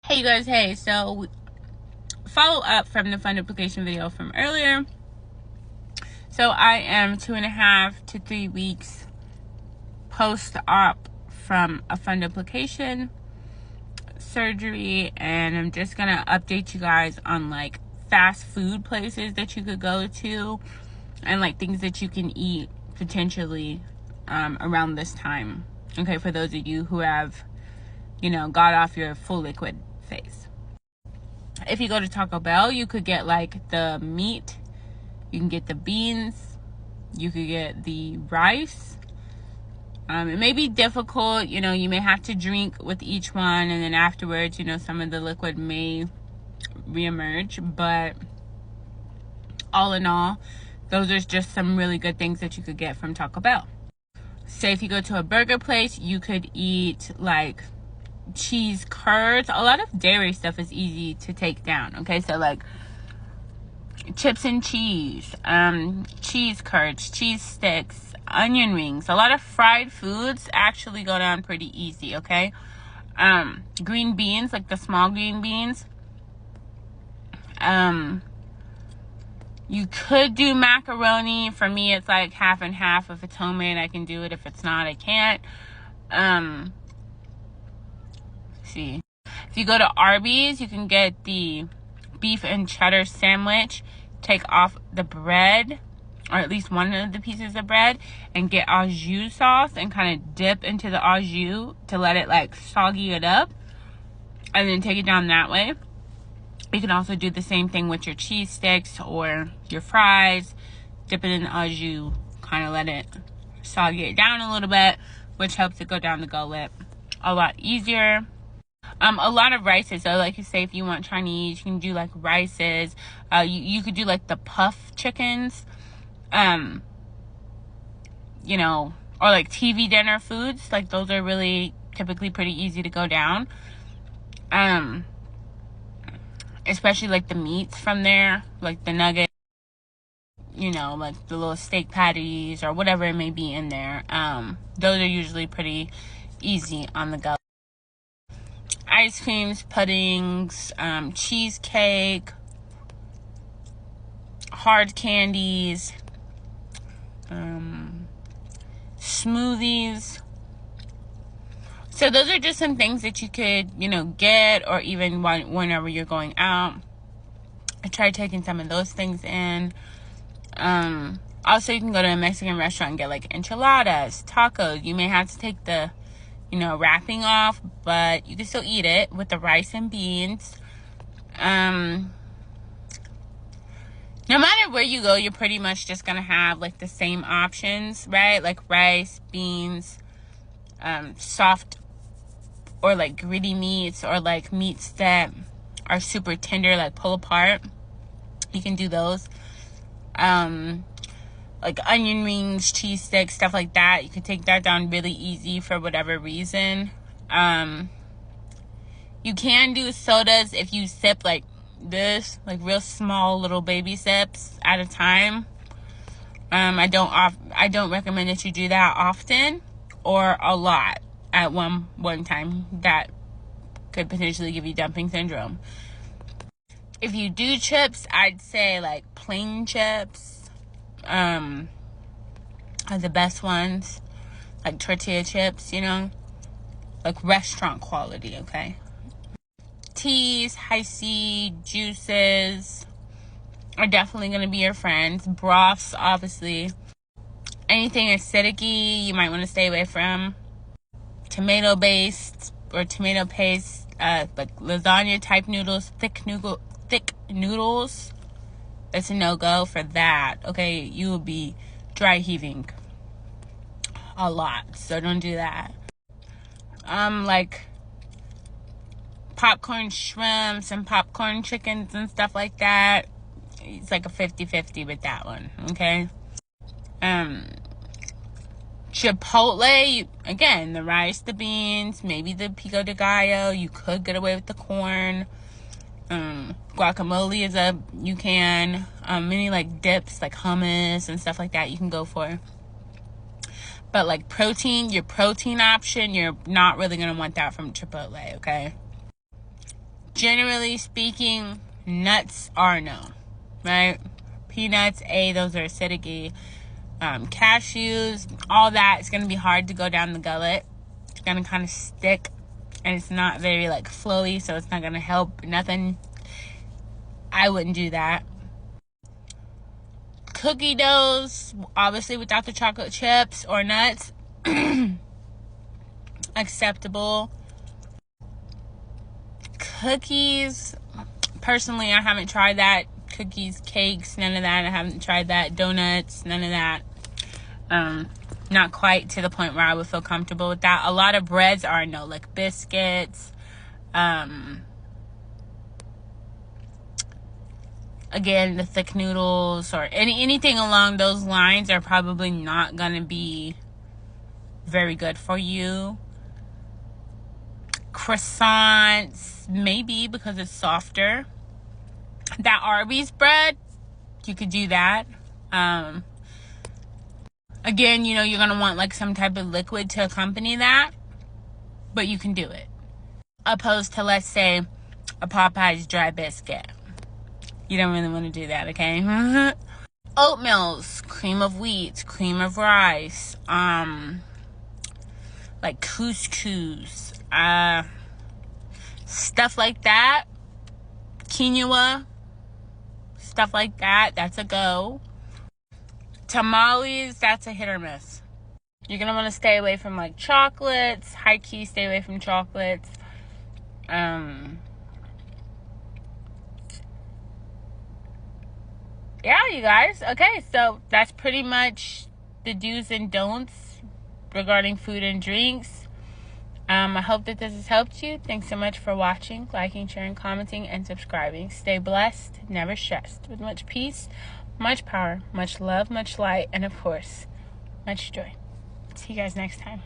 Hey you guys, hey, so follow up from the fund duplication video from earlier. So I am 2.5 to 3 weeks post-op from a fund duplication surgery, and I'm just gonna update you guys on like fast food places that you could go to and like things that you can eat potentially around this time. Okay, for those of you who have, got off your full liquid phase. If you go to Taco Bell, you could get like the meat, you can get the beans, you could get the rice. It may be difficult, you may have to drink with each one, and then afterwards, some of the liquid may reemerge. But all in all, those are just some really good things that you could get from Taco Bell. Say if you go to a burger place, you could eat like cheese curds. A lot of dairy stuff is easy to take down. Okay, so like chips and cheese, cheese curds, cheese sticks, onion rings. A lot of fried foods actually go down pretty easy. Okay, green beans, like the small green beans. You could do macaroni. For me, it's like half and half. If it's homemade, I can do it. If it's not, I can't. See, if you go to Arby's, you can get the beef and cheddar sandwich. Take off the bread, or at least one of the pieces of bread, and get au jus sauce and kind of dip into the au jus to let it like soggy it up, and then take it down that way. You can also do the same thing with your cheese sticks or your fries. Dip it in the au jus, kind of let it soggy it down a little bit, which helps it go down the gullet a lot easier. A lot of rices. So like you say, if you want Chinese, you can do like rices. You could do like the puff chickens, or like TV dinner foods. Like those are really typically pretty easy to go down. Especially like the meats from there, like the nuggets, like the little steak patties or whatever it may be in there. Those are usually pretty easy on the go. Ice creams, puddings, cheesecake, hard candies, smoothies. So those are just some things that you could, get, or even whenever you're going out. I tried taking some of those things in. Also, you can go to a Mexican restaurant and get like enchiladas, tacos. You may have to take the wrapping off, but you can still eat it with the rice and beans. No matter where you go, you're pretty much just gonna have like the same options, right? Like rice, beans, soft or like gritty meats, or like meats that are super tender, like pull apart. You can do those. Like onion rings, cheese sticks, stuff like that. You can take that down really easy for whatever reason. You can do sodas if you sip like this, like real small little baby sips at a time. I don't recommend that you do that often or a lot at one time. That could potentially give you dumping syndrome. If you do chips, I'd say like plain chips are the best ones, like tortilla chips, like restaurant quality. Okay, teas, high C, juices are definitely going to be your friends. Broths, obviously. Anything acidic-y you might want to stay away from. Tomato based or tomato paste, like lasagna type noodles, thick noodles, it's a no-go for that. Okay, you will be dry heaving a lot, so don't do that. Like popcorn shrimps and popcorn chickens and stuff like that, it's like a 50-50 with that one. Okay. Chipotle, again, the rice, the beans, maybe the pico de gallo. You could get away with the corn. Guacamole you can. Many like dips, like hummus and stuff like that, you can go for. But like your protein option, you're not really going to want that from Chipotle, okay? generally speaking, nuts are no, right? Peanuts, those are acidic. Cashews, all that is going to be hard to go down the gullet. It's going to kind of stick, and it's not very like flowy, so it's not going to help nothing. I wouldn't do that. Cookie doughs, obviously without the chocolate chips or nuts, acceptable. Cookies, personally, I haven't tried that. Cookies, cakes, none of that. I haven't tried that. Donuts, none of that. Not quite to the point where I would feel comfortable with that. A lot of breads are no, like biscuits. Again, the thick noodles or anything along those lines are probably not going to be very good for you. Croissants, maybe, because it's softer. That Arby's bread, you could do that. Again, you know, you're going to want like some type of liquid to accompany that, but you can do it. Opposed to, let's say, a Popeye's dry biscuit. You don't really want to do that, okay? Oatmeals, cream of wheat, cream of rice, like couscous, stuff like that. Quinoa, stuff like that, that's a go. Tamales, that's a hit or miss. You're going to want to stay away from like chocolates, high key stay away from chocolates. Yeah, you guys. Okay, so that's pretty much the do's and don'ts regarding food and drinks. I hope that this has helped you. Thanks so much for watching, liking, sharing, commenting, and subscribing. Stay blessed, never stressed. With much peace, much power, much love, much light, and of course, much joy. See you guys next time.